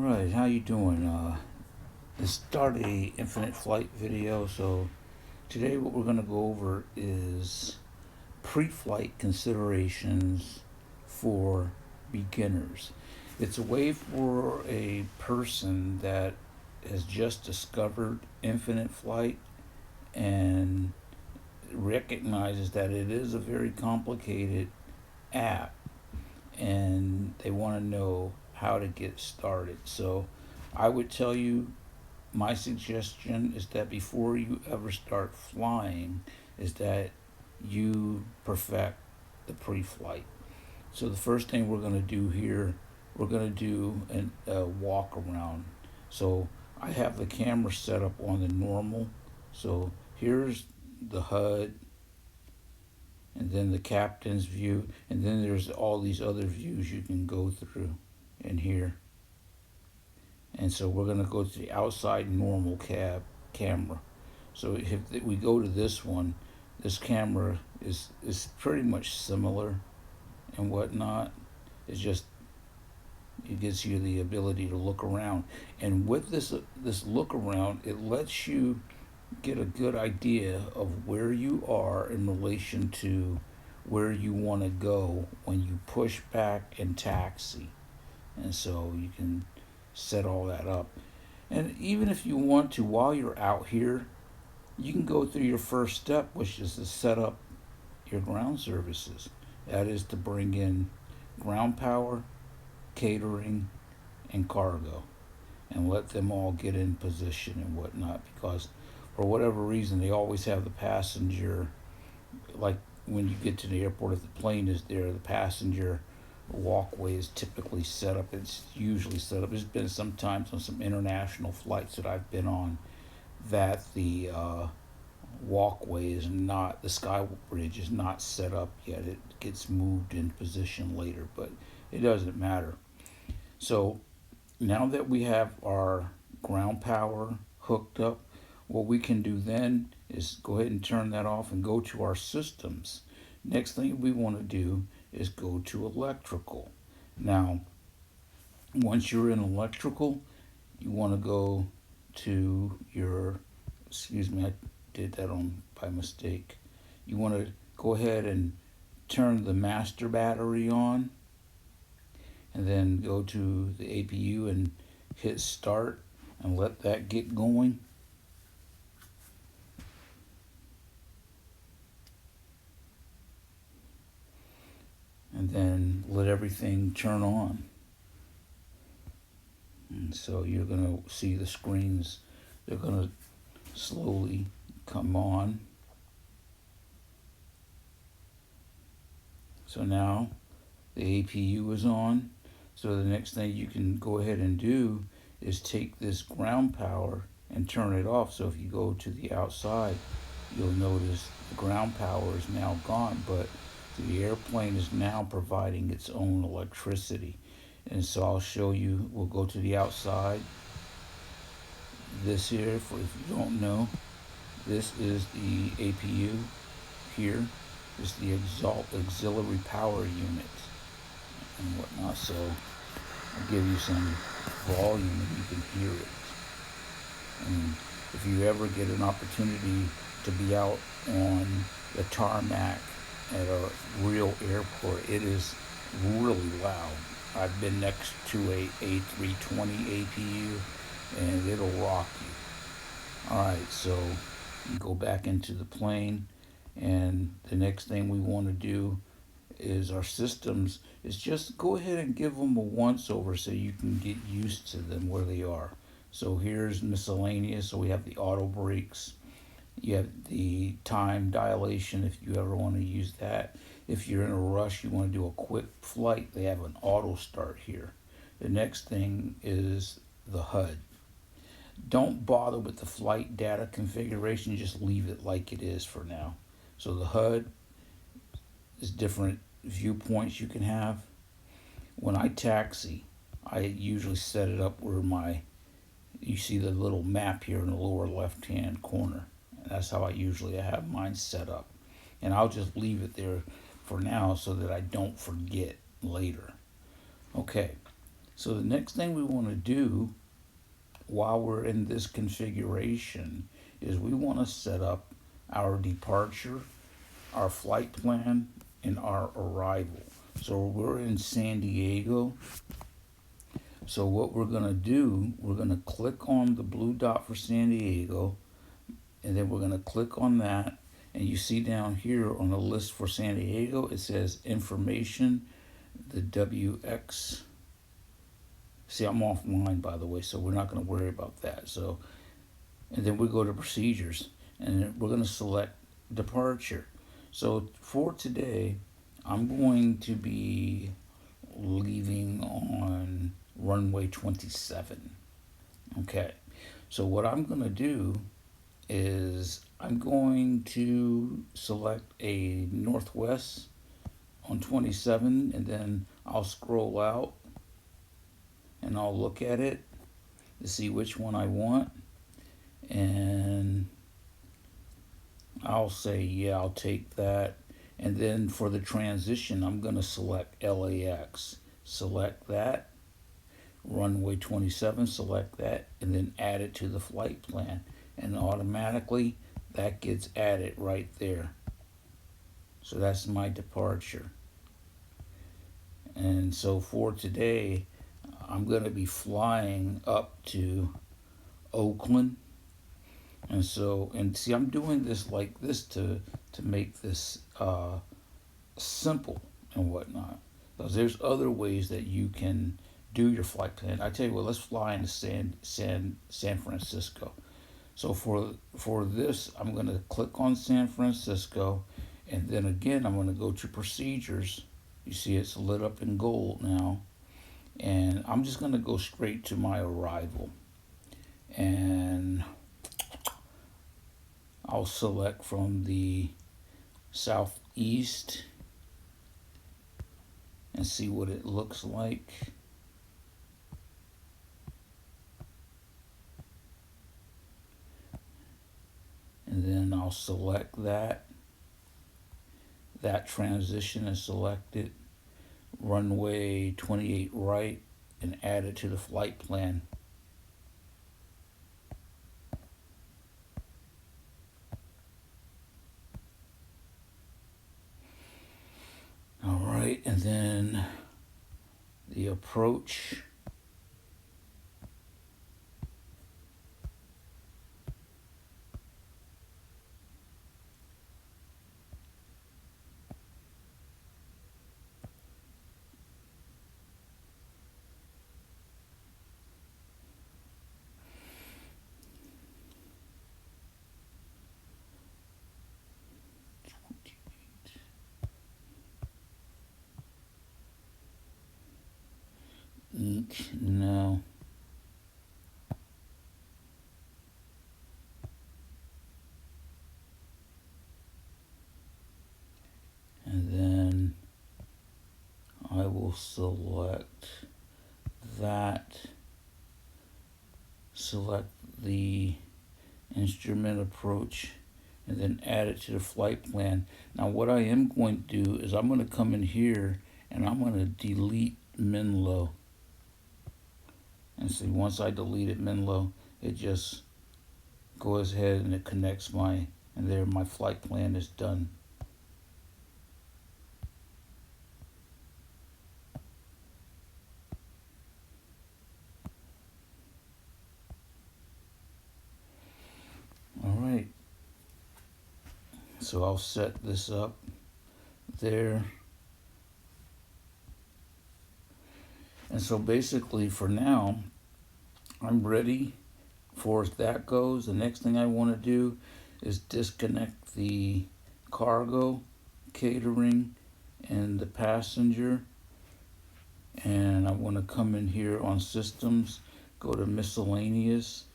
Alright, how you doing? This started a infinite flight video, so today what we're going to go over is pre-flight considerations for beginners. It's a way for a person that has just discovered infinite flight and recognizes that it is a very complicated app and they want to know how to get started. So I would tell you, my suggestion is that before you ever start flying is that you perfect the pre-flight. So the first thing we're going to do here, we're going to do a walk around. So I have the camera set up on the normal. So here's the HUD, and then the captain's view, and then there's all these other views you can go through in here. And so we're going to go to the outside normal camera. So if we go to this one, this camera is pretty much similar and whatnot. It's just, it gives you the ability to look around. And with this look around, it lets you get a good idea of where you are in relation to where you want to go when you push back and taxi. And so you can set all that up. And even if you want to, while you're out here, you can go through your first step, which is to set up your ground services. That is to bring in ground power, catering, and cargo, and let them all get in position and whatnot, because for whatever reason they always have the passenger, like when you get to the airport, if the plane is there, the passenger walkway is typically set up. It's usually set up. There's been sometimes on some international flights that I've been on that the walkway is not, the sky bridge is not set up yet. It gets moved in position later, but it doesn't matter. So now that we have our ground power hooked up, what we can do then is go ahead and turn that off and go to our systems. Next thing we want to do is go to electrical. Now, once you're in electrical, you want to go to your, excuse me, I did that on by mistake. You want to go ahead and turn the master battery on, and then go to the APU and hit start and let that get going. And then let everything turn on. And so you're going to see the screens, they're going to slowly come on. So now the APU is on. So the next thing you can go ahead and do is take this ground power and turn it off. So if you go to the outside, you'll notice the ground power is now gone, but the airplane is now providing its own electricity. And so I'll show you, we'll go to the outside. This here, for if you don't know, this is the APU here. This is the auxiliary power unit and whatnot. So I'll give you some volume and you can hear it. And if you ever get an opportunity to be out on the tarmac at a real airport, it is really loud. I've been next to a A320 APU and it'll rock you. Alright, so you go back into the plane, and the next thing we want to do is our systems is just go ahead and give them a once over so you can get used to them where they are. So here's miscellaneous. So we have the auto brakes. You have the time dilation if you ever want to use that. If you're in a rush, you want to do a quick flight, they have an auto start here. The next thing is the HUD. Don't bother with the flight data configuration, just leave it like it is for now. So the HUD is different viewpoints you can have. When I taxi, I usually set it up where you see the little map here in the lower left hand corner. That's how I usually have mine set up. And I'll just leave it there for now so that I don't forget later. Okay, So the next thing we want to do while we're in this configuration is we want to set up our departure, our flight plan, and our arrival. So we're in San Diego. So what we're going to do, we're going to click on the blue dot for San Diego, and then we're going to click on that. And you see down here on the list for San Diego, it says information, the WX. See, I'm offline, by the way, so we're not going to worry about that. So, and then we go to procedures, and we're going to select departure. So for today, I'm going to be leaving on runway 27. Okay, so what I'm going to do is I'm going to select a northwest on 27, and then I'll scroll out and I'll look at it to see which one I want, and I'll say, yeah, I'll take that. And then for the transition, I'm going to select LAX. Select that. Runway 27, select that, and then add it to the flight plan. And automatically, that gets added right there. So that's my departure. And so for today, I'm going to be flying up to Oakland. And so, and see, I'm doing this like this to make this simple and whatnot. Because there's other ways that you can do your flight plan. I tell you what, let's fly into San Francisco. So for this, I'm going to click on San Francisco, and then again, I'm going to go to procedures. You see it's lit up in gold now. And I'm just going to go straight to my arrival. And I'll select from the southeast and see what it looks like. And then I'll select that transition is selected, runway 28 right, and add it to the flight plan. All right, and then the approach. Ink, no. And then I will select that, select the instrument approach, and then add it to the flight plan. Now what I am going to do is I'm going to come in here and I'm going to delete Menlo. And see, once I deleted Menlo, it just goes ahead and it connects and there my flight plan is done. All right. So I'll set this up there. And so basically for now, I'm ready for as that goes. The next thing I want to do is disconnect the cargo, catering, and the passenger. And I want to come in here on systems, go to miscellaneous,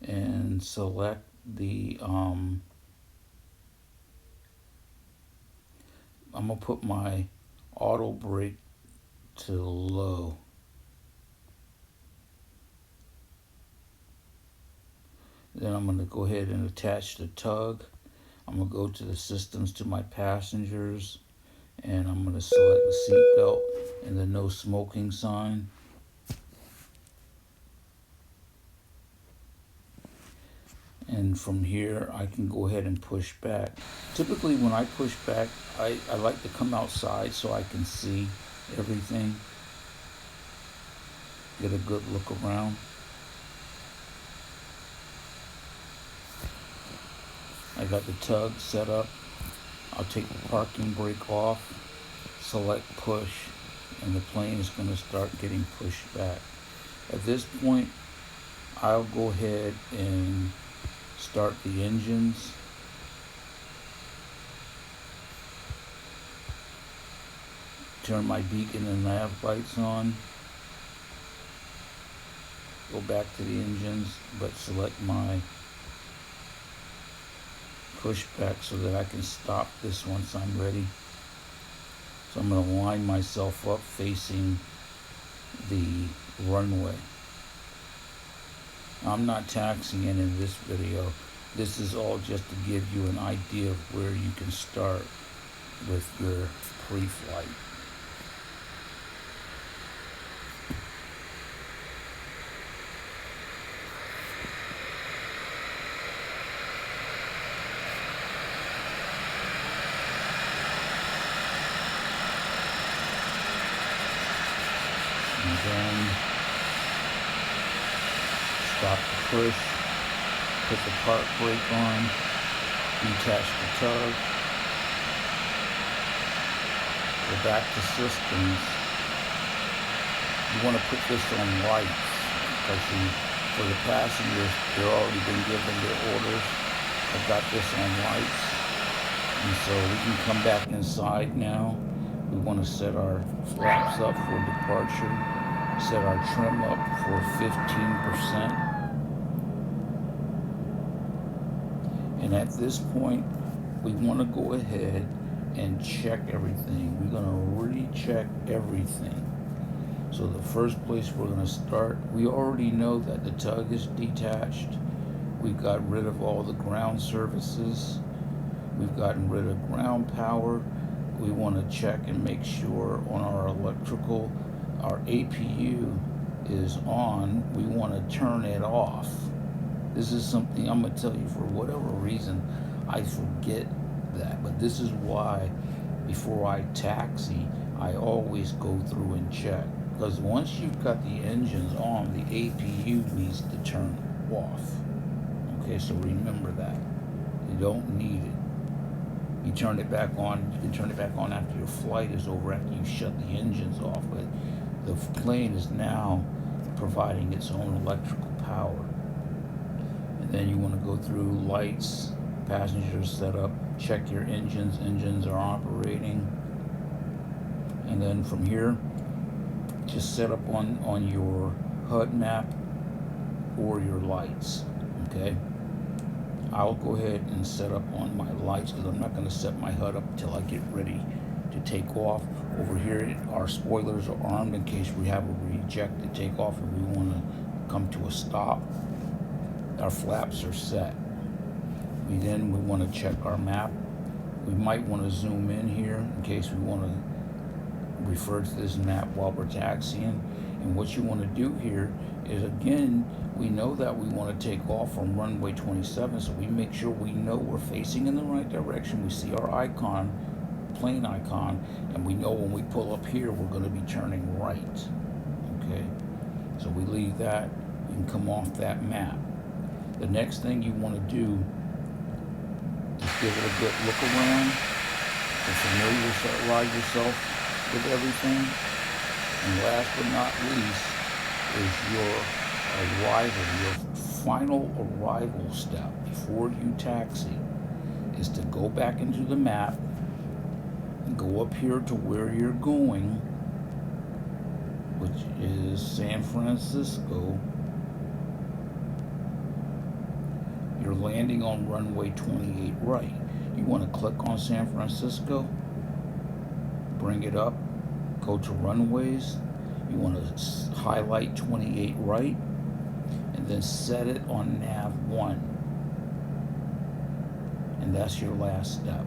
and select the I'm gonna put my auto brake to low. Then I'm going to go ahead and attach the tug. I'm going to go to the systems to my passengers, and I'm going to select the seatbelt and the no smoking sign. And from here, I can go ahead and push back. Typically, when I push back, I like to come outside so I can see everything, get a good look around. I got the tug set up. I'll take the parking brake off, select push, and the plane is going to start getting pushed back. At this point, I'll go ahead and start the engines. Turn my beacon and nav lights on. Go back to the engines, but select my push back so that I can stop this once I'm ready. So I'm going to line myself up facing the runway. I'm not taxiing in this video. This is all just to give you an idea of where you can start with your pre-flight. And then stop the push, put the park brake on, detach the tug, go back to systems. You want to put this on lights because for the passengers, they're already been given their orders. I've got this on lights, and so we can come back inside now. We want to set our flaps up for departure, set our trim up for 15%. And at this point, we want to go ahead and check everything. We're going to recheck everything. So the first place we're going to start, we already know that the tug is detached. We've got rid of all the ground services. We've gotten rid of ground power. We want to check and make sure on our electrical, our APU is on. We want to turn it off. This is something I'm going to tell you, for whatever reason, I forget that. But this is why, before I taxi, I always go through and check. Because once you've got the engines on, the APU needs to turn off. Okay, so remember that. You don't need it. You turn it back on. You can turn it back on after your flight is over, after you shut the engines off. But the plane is now providing its own electrical power. And then you want to go through lights, passenger setup, check your engines. Engines are operating. And then from here, just set up on your HUD map or your lights. Okay, I'll go ahead and set up on my lights because I'm not going to set my HUD up until I get ready to take off. Over here, our spoilers are armed in case we have a rejected takeoff and we want to come to a stop. Our flaps are set. We want to check our map. We might want to zoom in here in case we want to refer to this map while we're taxiing. And what you want to do here is, again, we know that we want to take off from runway 27, so we make sure we know we're facing in the right direction. We see our icon, plane icon, and we know when we pull up here we're going to be turning right. Okay, so we leave that and come off that map. The next thing you want to do is give it a good look around to familiarize yourself with everything. And last but not least is your arrival. Your final arrival step before you taxi is to go back into the map and go up here to where you're going, which is San Francisco. You're landing on runway 28 right. You want to click on San Francisco, bring it up, go to runways. You want to highlight 28 right, and then set it on nav 1. And that's your last step.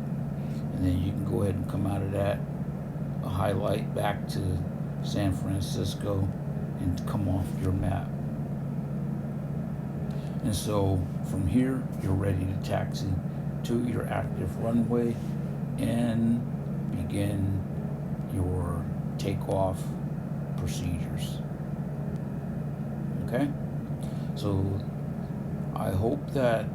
And then you can go ahead and come out of that, highlight back to San Francisco, and come off your map. And so from here, you're ready to taxi to your active runway and begin your takeoff procedures. Okay? So I hope that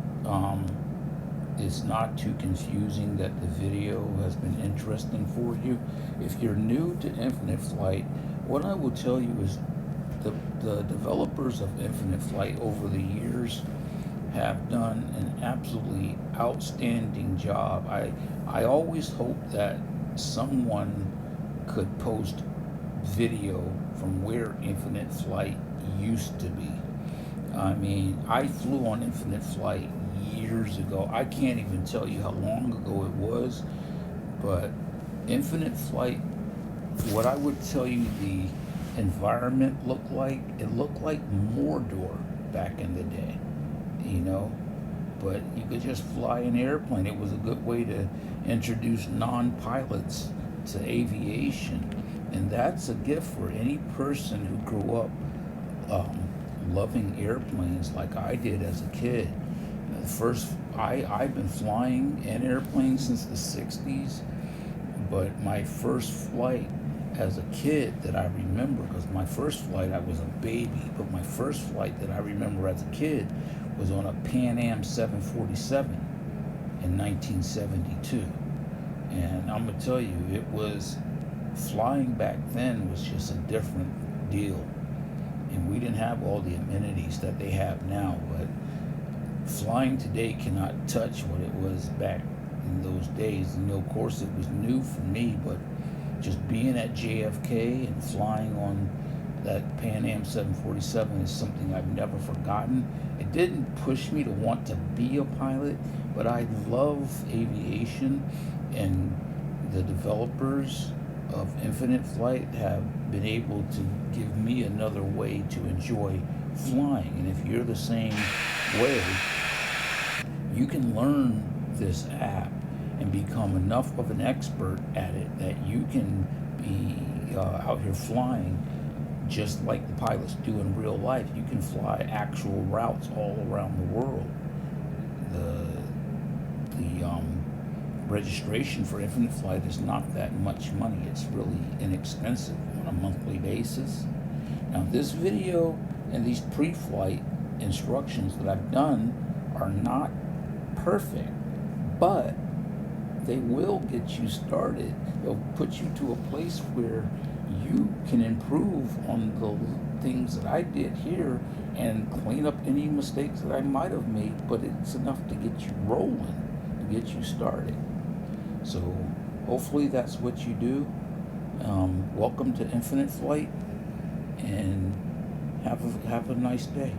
it's not too confusing, that the video has been interesting for you. If you're new to Infinite Flight, what I will tell you is the developers of Infinite Flight over the years have done an absolutely outstanding job. I always hope that someone could post video from where Infinite Flight used to be. I mean, I flew on Infinite Flight years ago. I can't even tell you how long ago it was, but Infinite Flight, what I would tell you the environment looked like, it looked like Mordor back in the day, you know? But you could just fly an airplane. It was a good way to introduce non-pilots to aviation. And that's a gift for any person who grew up loving airplanes like I did as a kid. I've been flying in airplanes since the 60s, but my first flight as a kid that I remember, because my first flight I was a baby, but my first flight that I remember as a kid was on a Pan Am 747 in 1972. And I'm gonna tell you, it was, flying back then was just a different deal. And we didn't have all the amenities that they have now, but flying today cannot touch what it was back in those days. And of course it was new for me, but just being at JFK and flying on that Pan Am 747 is something I've never forgotten. It didn't push me to want to be a pilot, but I love aviation, and the developers of Infinite Flight have been able to give me another way to enjoy flying. And if you're the same way, you can learn this app and become enough of an expert at it that you can be out here flying just like the pilots do in real life. You can fly actual routes all around the world. The registration for Infinite Flight is not that much money. It's really inexpensive on a monthly basis. Now, this video and these pre-flight instructions that I've done are not perfect, but they will get you started. They'll put you to a place where you can improve on the things that I did here and clean up any mistakes that I might have made, but it's enough to get you rolling, to get you started. So hopefully that's what you do. Welcome to Infinite Flight, and have a nice day.